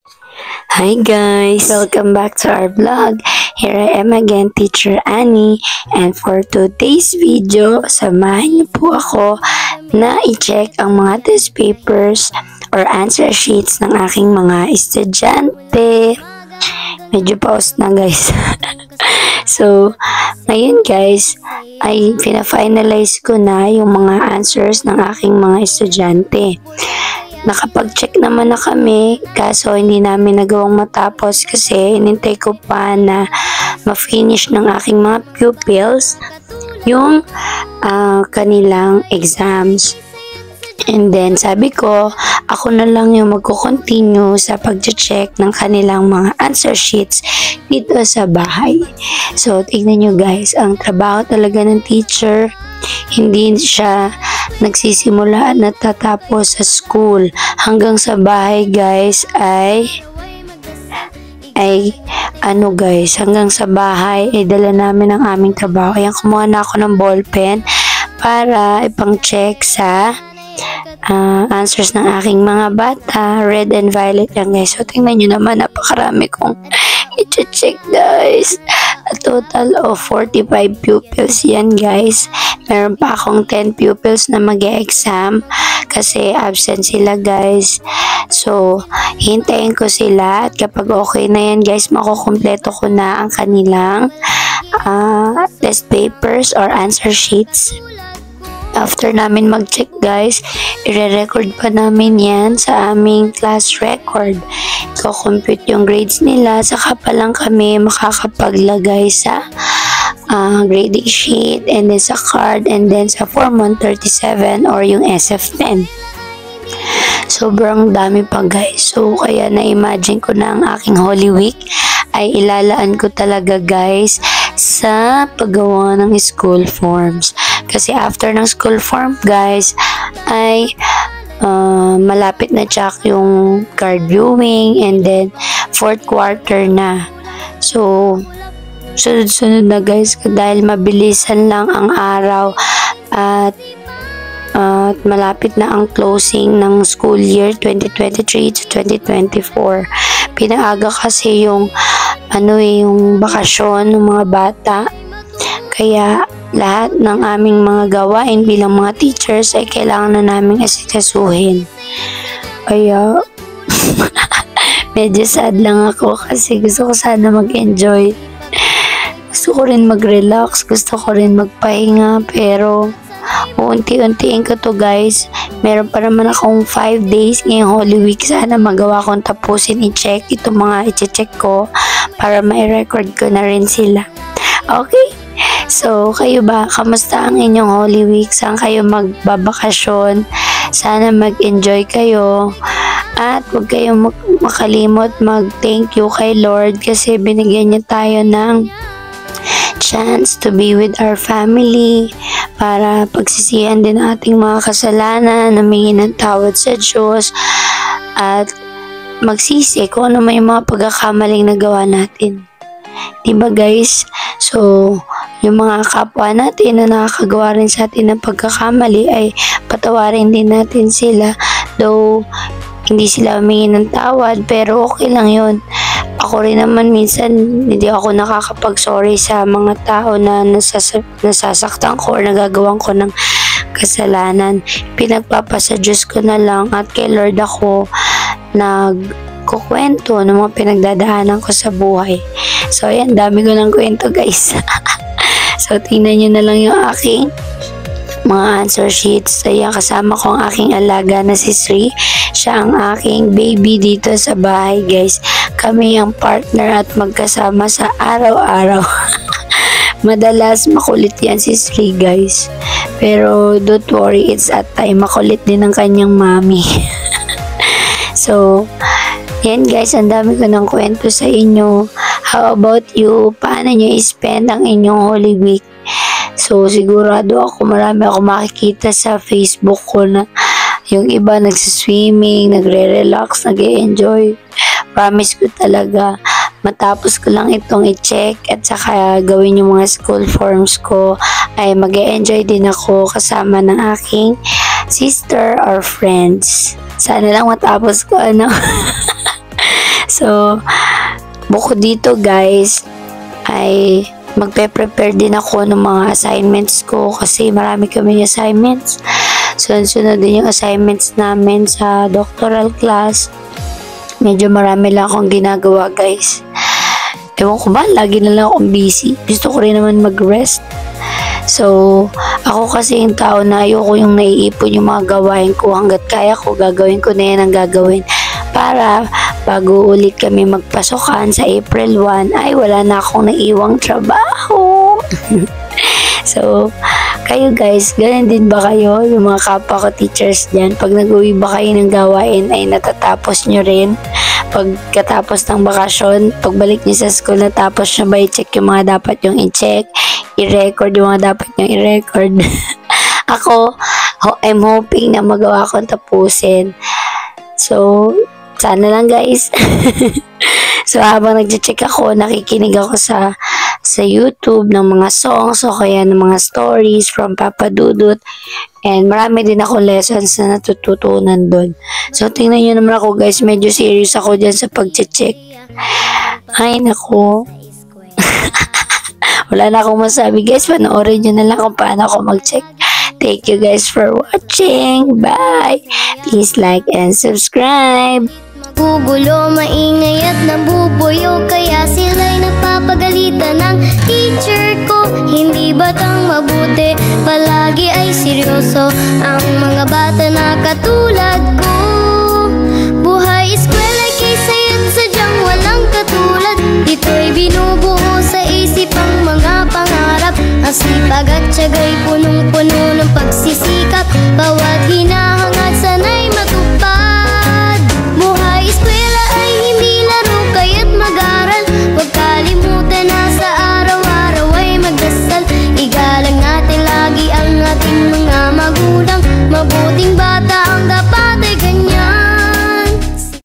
Hi guys! Welcome back to our vlog. Here I am again, Teacher Annie. And for today's video, samahan niyo po ako na i-check ang mga test papers or answer sheets ng aking mga estudyante. Medyo pause na guys. So, ngayon guys, ay pina-finalize ko na yung mga answers ng aking mga estudyante. Nakapag-check naman na kami, kaso hindi namin nagawang matapos kasi inintay ko pa na ma-finish ng aking mga pupils yung kanilang exams. And then sabi ko, ako na lang yung magko-continue sa pag-check ng kanilang mga answer sheets dito sa bahay. So, tignan nyo guys, ang trabaho talaga ng teacher, hindi siya nagsisimula at natatapos sa school. Hanggang sa bahay guys hanggang sa bahay ay dala namin ang aming trabaho. Ayan, kumuha na ako ng ballpen para ipang-check sa answers ng aking mga bata. Red and violet yan guys. So, tingnan nyo naman, napakarami kong i-check guys. A total of 45 pupils yan guys. Meron pa akong 10 pupils na mag-e-exam kasi absent sila guys. So, hintayin ko sila at kapag okay na yan guys, makukumpleto ko na ang kanilang test papers or answer sheets. After namin mag-check guys, i-record pa namin yan sa aming class record. Ko-compute yung grades nila, saka pa lang kami makakapaglagay sa grading sheet and then sa card and then sa Form 137 or yung SF10. Sobrang dami pa guys. So, kaya na-imagine ko na ang aking Holy Week ay ilalaan ko talaga guys sa paggawa ng school forms. Kasi after ng school form guys ay malapit na check yung card viewing and then 4th quarter na. So, sunod-sunod na guys dahil mabilisan lang ang araw at malapit na ang closing ng school year 2023 to 2024. Pinaaga kasi yung yung bakasyon ng mga bata. Kaya lahat ng aming mga gawain bilang mga teachers ay kailangan na naming asikasuhin. Kaya medyo sad lang ako kasi gusto ko sana mag-enjoy. Gusto ko rin mag-relax, gusto ko rin magpahinga, pero unti-untiin ko to guys. Meron pa naman akong 5 days ngayong Holy Week. Sana magawa kong tapusin i-check itong mga i-check ko para ma-record ko na rin sila. Okay? So, kayo ba? Kamusta ang inyong Holy Week? Saan kayo magbabakasyon? Sana mag-enjoy kayo. At huwag kayong makalimot mag-thank you kay Lord kasi binigyan niya tayo ng chance to be with our family para pagsisihan din ating mga kasalanan, humingi ng tawad sa Diyos at magsisi kung ano may mga pagkakamaling nagawa natin. Diba guys? So, yung mga kapwa natin na nakakagawa rin sa atin ng pagkakamali ay patawarin din natin sila. Though, hindi sila humingi ng tawad, pero okay lang yun. Ako rin naman minsan, hindi ako nakakapag-sorry sa mga tao na nasasaktan ko or nagagawan ko ng kasalanan. Pinagpapasa Diyos ko na lang at kay Lord ako nagkukwento ng mga pinagdadaanan ko sa buhay. So, ayan, dami ko ng kwento guys. So, tingnan nyo na lang yung aking mga answer sheets. Ayan, kasama ko ang aking alaga na si Sri. Siya ang aking baby dito sa bahay guys. Kami ang partner at magkasama sa araw-araw. Madalas makulit yan si Sri guys. Pero don't worry, it's at time. Makulit din ang kanyang mami. So, yan guys, ang dami ko ng kwento sa inyo. How about you? Paano nyo i-spend ang inyong Holy Week? So, sigurado ako marami ako makikita sa Facebook ko na yung iba nagsiswimming, nagre-relax, nag-e-enjoy. Promise ko talaga, matapos ko lang itong i-check at saka gawin yung mga school forms ko, ay mag-e-enjoy din ako kasama ng aking sister or friends. Sana lang matapos ko So, bukod dito guys, ay magpe-prepare din ako ng mga assignments ko kasi marami kaming assignments. Sunod-sunod din yung assignments namin sa doctoral class. Medyo marami lang akong ginagawa guys. Ewan ko ba, lagi na lang akong busy. Gusto ko rin naman mag-rest. So, ako kasi yung tao na ayoko yung naiipon yung mga gawain ko. Hanggat kaya ko, gagawin ko na yan ang gagawin. Para bago ulit kami magpasokan sa April 1, ay wala na akong naiiwang trabaho. So, kayo guys, ganun din ba kayo? Yung mga kapwa ko teachers dyan, pag nag-uwi ba kayo ng gawain ay natatapos nyo rin? Pagkatapos ng bakasyon, pagbalik nyo sa school, natapos nyo ba i-check yung mga dapat yung i-check? I-record yung mga dapat yung i-record? Ako, I'm hoping na magawa akong tapusin. So, sana lang guys. So, habang nag-check ako, nakikinig ako sa YouTube ng mga songs o kaya ng mga stories from Papa Dudut. And marami din ako lessons na natututunan doon. So, tingnan nyo naman ako guys, medyo serious ako dyan sa pag-check. Ay, nako. Wala na akong masabi guys, panoorin nyo na lang kung paano ako mag-check. Thank you guys for watching. Bye! Please like and subscribe. Magugulo, maingay at nabubuyo, kaya sila'y napapagalitan ng teacher ko. Hindi batang mabuti, palagi ay seryoso ang mga bata na katulad ko. Buhay eskwela kay saya't sadyang walang katulad. Dito'y binubuo sa isip ang mga pangarap. Ang sipag at tiyaga'y puno